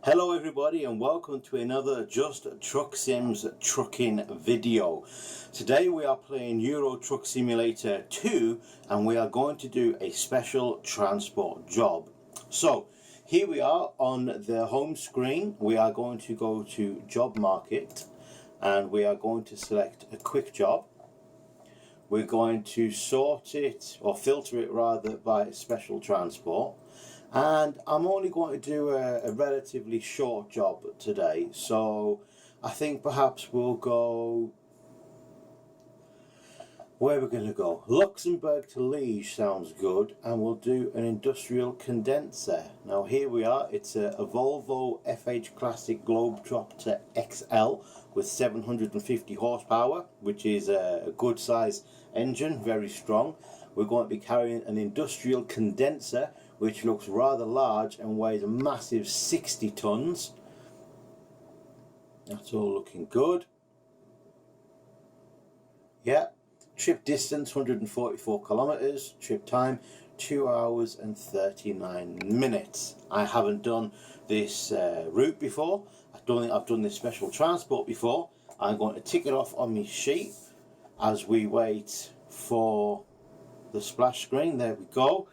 Hello everybody and welcome to another Just Truck Sims trucking video. Today we are playing Euro Truck Simulator 2 and we are going to do a special transport job. So here we are on the home screen. We are going to go to job market and we are going to select a quick job. We're going to sort it or filter it rather by special transport. And I'm only going to do a relatively short job today, so I think perhaps we'll go, where we're going to go, Luxembourg to Liege sounds good, and we'll do an industrial condenser. Now here we are, it's a Volvo FH Classic Globetrotter XL with 750 horsepower, which is a good size engine, very strong. We're going to be carrying an industrial condenser which looks rather large and weighs a massive 60 tons. That's all looking good. Yeah, trip distance 144 kilometers, trip time 2 hours and 39 minutes. I haven't done this route before. I don't think I've done this special transport before. I'm going to tick it off on my sheet as we wait for the splash screen. There we go.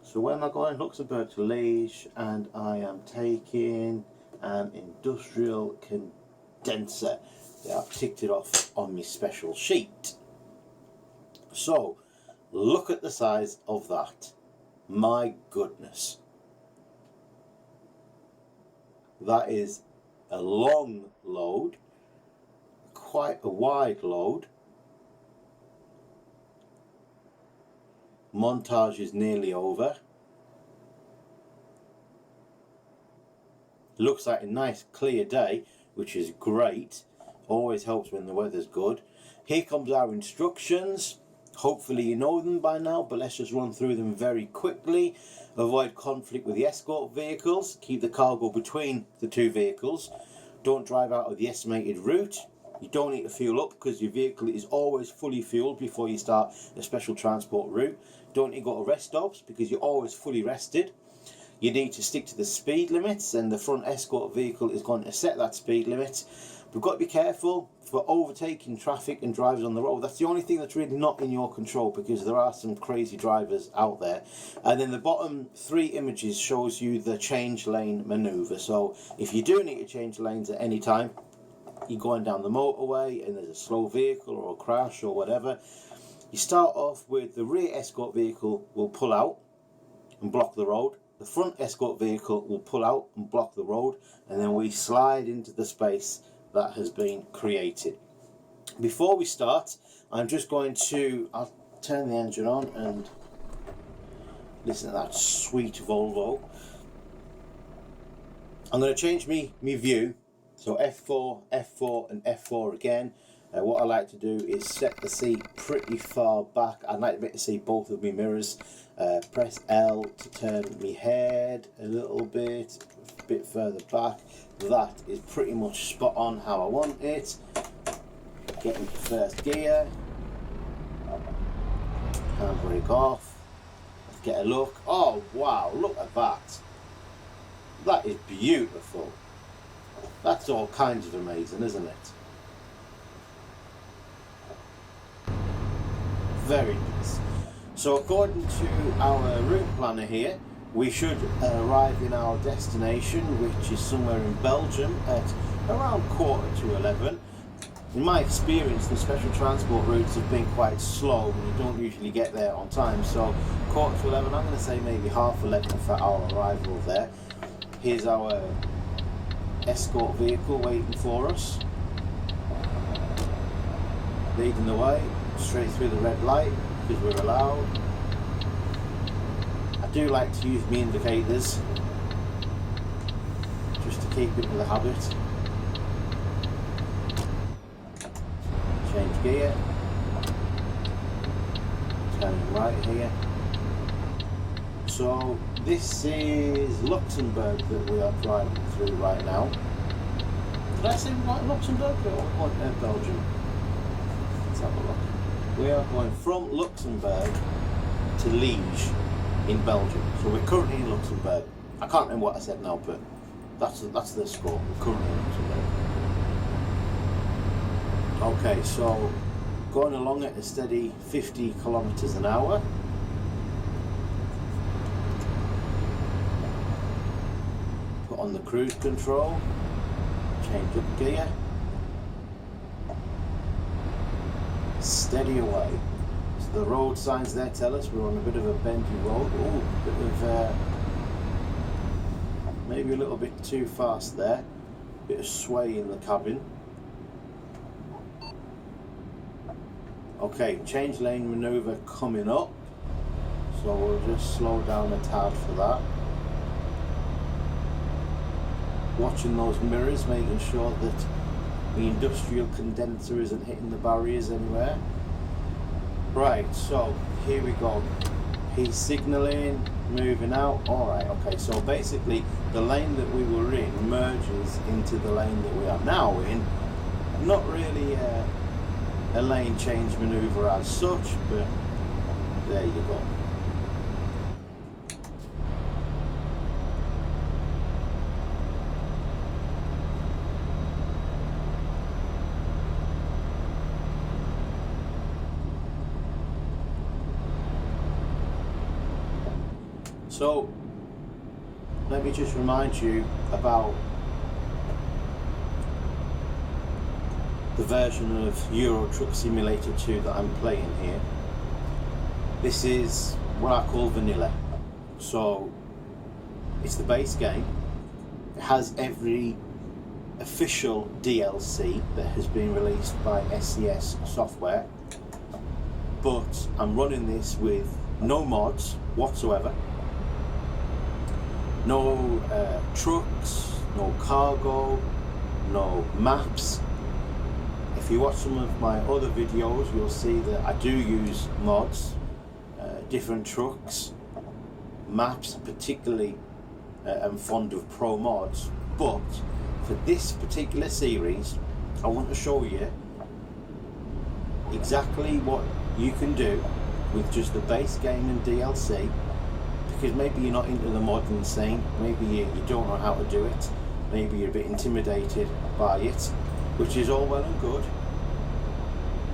So where am I going? Luxembourg to Liege, and I am taking an industrial condenser. Yeah, I've ticked it off on my special sheet. So look at the size of that. My goodness. That is a long load, quite a wide load. Montage is nearly over. Looks like a nice clear day, which is great. Always helps when the weather's good. Here comes our instructions. Hopefully you know them by now, but let's just run through them very quickly. Avoid conflict with the escort vehicles. Keep the cargo between the two vehicles. Don't drive out of the estimated route. You don't need to fuel up because your vehicle is always fully fueled before you start a special transport route. Don't need to go to rest stops because you're always fully rested. You need to stick to the speed limits, and the front escort vehicle is going to set that speed limit. We've got to be careful for overtaking traffic and drivers on the road. That's the only thing that's really not in your control because there are some crazy drivers out there. And then the bottom three images shows you the change lane manoeuvre. So if you do need to change lanes at any time, you're going down the motorway and there's a slow vehicle or a crash or whatever, you start off with the rear escort vehicle will pull out and block the road. The front escort vehicle will pull out and block the road, and then we slide into the space that has been created. Before we start, I'm just going to, I'll turn the engine on and listen to that sweet Volvo. I'm going to change me view. So F4, F4 and F4 again. What I like to do is set the seat pretty far back. I'd like to be able to see both of my mirrors. Press L to turn my head a little bit, a bit further back. That is pretty much spot on how I want it. Get into first gear. Handbrake off. Let's get a look. Oh wow, look at that. That is beautiful. That's all kinds of amazing, isn't it? Very nice. So according to our route planner here, we should arrive in our destination, which is somewhere in Belgium, at around 11:15. In my experience, the special transport routes have been quite slow and you don't usually get there on time. So 11:15, I'm going to say maybe 11:30 for our arrival there. Here's our escort vehicle waiting for us, leading the way straight through the red light because we're allowed. I do like to use my indicators just to keep into the habit. Change gear, turning right here. So this is Luxembourg that we are driving through right now. Did I say we want Luxembourg or we want Belgium? Let's have a look. We are going from Luxembourg to Liege in Belgium. So we're currently in Luxembourg. I can't remember what I said now, but that's the score currently. Okay, so going along at a steady 50 kilometres an hour. Put on the cruise control, change up gear, steady away. So the road signs there tell us we're on a bit of a bendy road. Oh, bit of maybe a little bit too fast there. Bit of sway in the cabin. Okay, change lane manoeuvre coming up, so we'll just slow down a tad for that. Watching those mirrors, making sure that the industrial condenser isn't hitting the barriers anywhere. Right, so here we go. He's signalling, moving out. Alright, okay, so basically the lane that we were in merges into the lane that we are now in. Not really a lane change manoeuvre as such, but there you go. So let me just remind you about the version of Euro Truck Simulator 2 that I'm playing here. This is what I call vanilla. So it's the base game. It has every official DLC that has been released by SCS software, but I'm running this with no mods whatsoever. No trucks, no cargo, no maps. If you watch some of my other videos, you'll see that I do use mods, different trucks, maps. Particularly I'm fond of pro mods, but for this particular series I want to show you exactly what you can do with just the base game and DLC, because maybe you're not into the modern scene, maybe you don't know how to do it, maybe you're a bit intimidated by it, which is all well and good.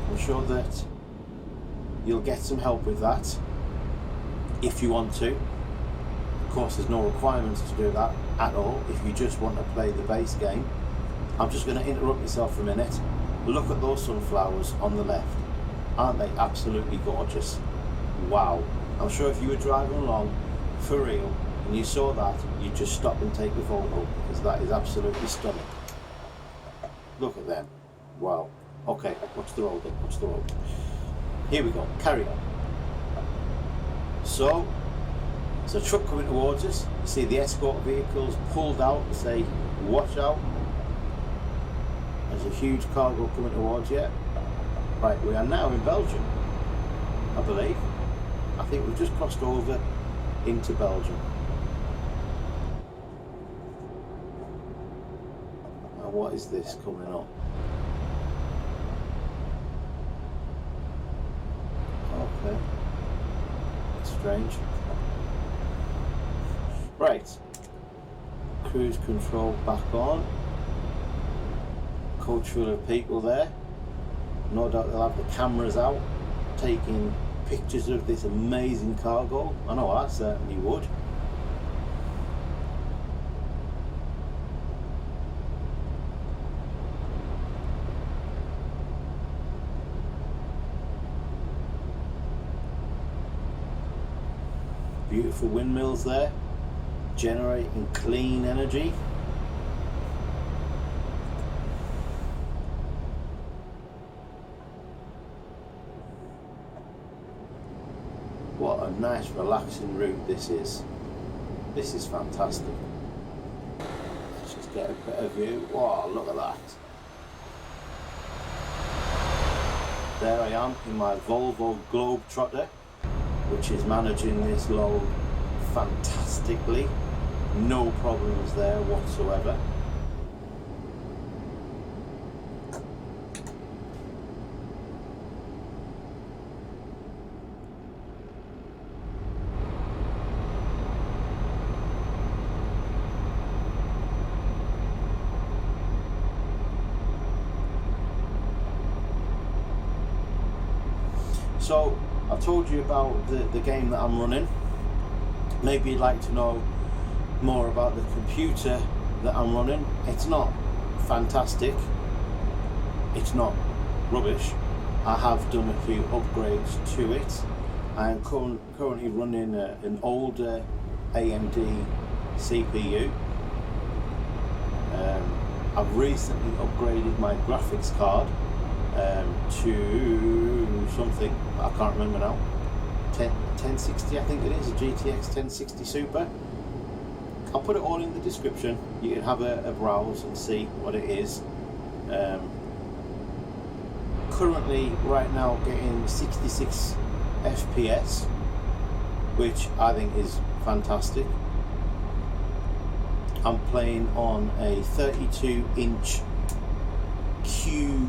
I'm sure that you'll get some help with that if you want to. Of course, there's no requirements to do that at all if you just want to play the base game. I'm just going to interrupt myself for a minute. Look at those sunflowers on the left. Aren't they absolutely gorgeous? Wow. I'm sure if you were driving along for real and you saw that, you'd just stop and take a photo, because that is absolutely stunning. Look at them. Wow. Okay, watch the road then, watch the road. Here we go, carry on. So, there's a truck coming towards us. You see the escort vehicles pulled out to say, watch out. There's a huge cargo coming towards you. Right, we are now in Belgium, I believe. I think we've just crossed over into Belgium. Now what is this coming up? Okay, that's strange. Right, cruise control back on. Coach full of people there. No doubt they'll have the cameras out taking pictures of this amazing cargo. I know I certainly would. Beautiful windmills there, generating clean energy. What a nice relaxing route this is. This is fantastic. Let's just get a better view. Wow, look at that. There I am in my Volvo Globetrotter, which is managing this load fantastically. No problems there whatsoever. So I've told you about the game that I'm running. Maybe you'd like to know more about the computer that I'm running. It's not fantastic, it's not rubbish. I have done a few upgrades to it. I am currently running an older AMD CPU. I've recently upgraded my graphics card to something I can't remember now. 1060 I think it is, a GTX 1060 Super. I'll put it all in the description. You can have a browse and see what it is. Currently, right now, getting 66 FPS, which I think is fantastic. I'm playing on a 32-inch QHD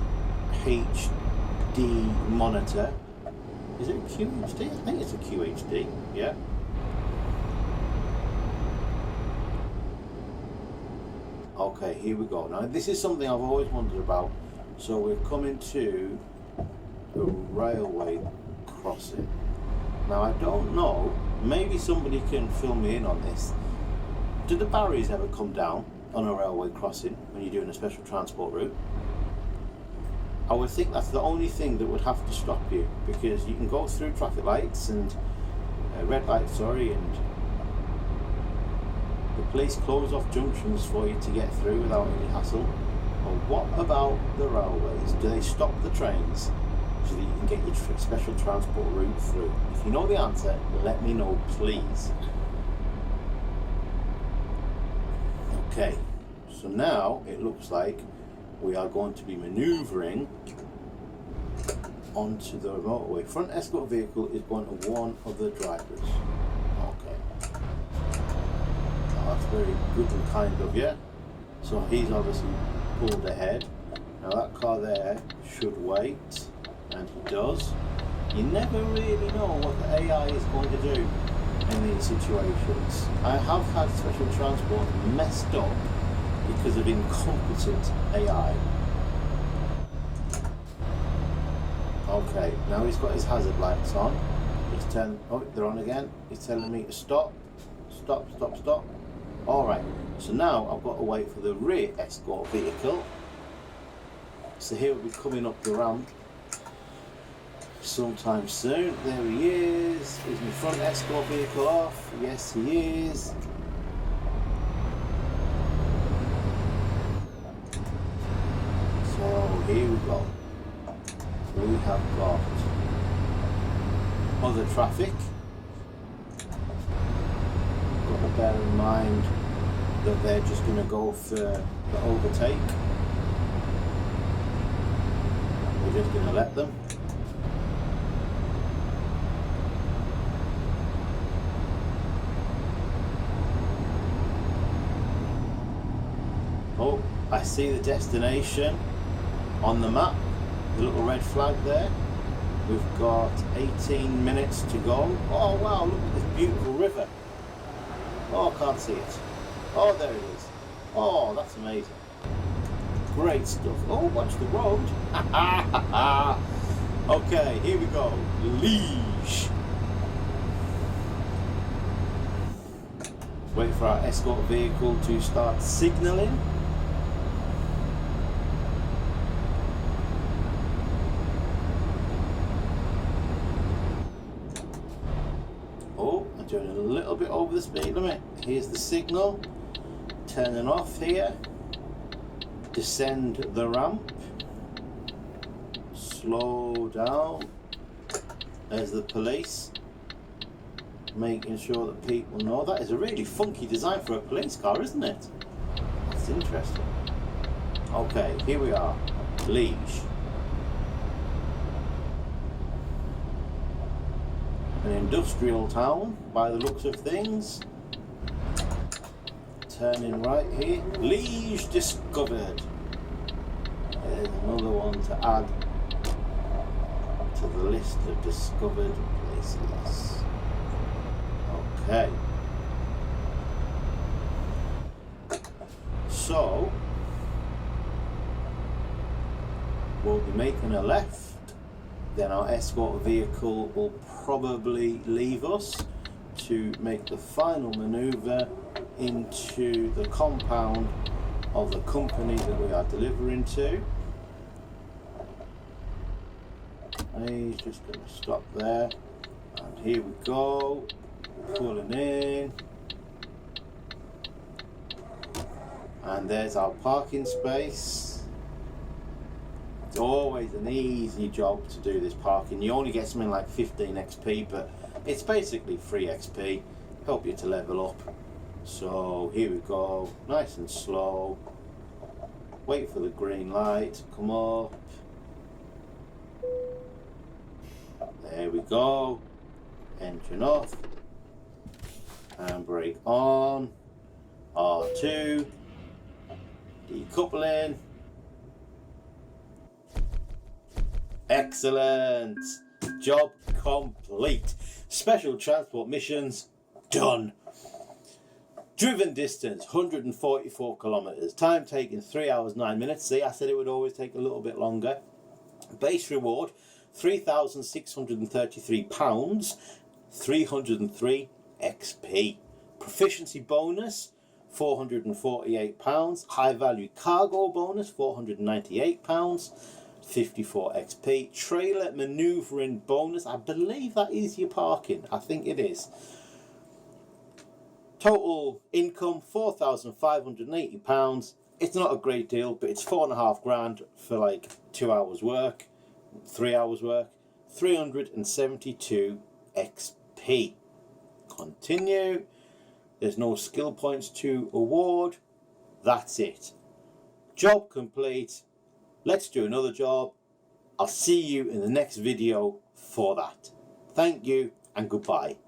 monitor. Is it a QHD? I think it's a QHD, yeah. Okay, here we go. Now this is something I've always wondered about. So we're coming to a railway crossing. Now I don't know, maybe somebody can fill me in on this. Do the barriers ever come down on a railway crossing when you're doing a special transport route? I would think that's the only thing that would have to stop you, because you can go through traffic lights and red lights, and the police close off junctions for you to get through without any hassle. But what about the railways? Do they stop the trains so that you can get your special transport route through? If you know the answer, let me know, please. Okay, so now it looks like we are going to be manoeuvring onto the motorway. Front escort vehicle is going to one of the drivers. Okay. Oh, that's very good and kind of you. So he's obviously pulled ahead. Now that car there should wait, and he does. You never really know what the AI is going to do in these situations. I have had special transport messed up because of incompetent AI. Okay, now he's got his hazard lights on. He's oh, they're on again. He's telling me to stop. Stop, stop, stop. Alright, so now I've got to wait for the rear escort vehicle. So he'll be coming up the ramp sometime soon. There he is. Is my front escort vehicle off? Yes, he is. So here we go. We have got other traffic. Got to bear in mind that they're just going to go for the overtake. We're just going to let them. Oh, I see the destination on the map, the little red flag there. We've got 18 minutes to go. Oh wow, look at this beautiful river. Oh, I can't see it. Oh, there it is. Oh, that's amazing. Great stuff. Oh, watch the road. Okay, here we go. Liege. Wait for our escort vehicle to start signalling. Oh, I'm doing a little bit over the speed limit. Here's the signal. Turning off here. Descend the ramp. Slow down. There's the police. Making sure that people know. That is a really funky design for a police car, isn't it? That's interesting. Okay, here we are. Liege. An industrial town by the looks of things. Turning right here. Liege discovered. There's another one to add to the list of discovered places. Okay. So we'll be making a left then our escort vehicle will probably leave us to make the final manoeuvre into the compound of the company that we are delivering to. He's just going to stop there, and here we go, pulling in, and there's our parking space. It's always an easy job to do this parking. You only get something like 15 XP, but it's basically free XP, help you to level up. So here we go, nice and slow, wait for the green light to come up. There we go, engine off, handbrake on, R2, decoupling. Excellent, job complete. Special transport missions done. Driven distance 144 kilometres, time taken 3 hours 9 minutes. See, I said it would always take a little bit longer. Base reward £3,633, 303 XP. Proficiency bonus £448, high value cargo bonus £498, 54 XP. Trailer manoeuvring bonus, I believe that is your parking, I think it is. Total income £4,580. It's not a great deal, but it's £4.5 for like 2 hours work, 3 hours work, 372 XP. Continue. There's no skill points to award. That's it. Job complete. Let's do another job. I'll see you in the next video for that. Thank you and goodbye.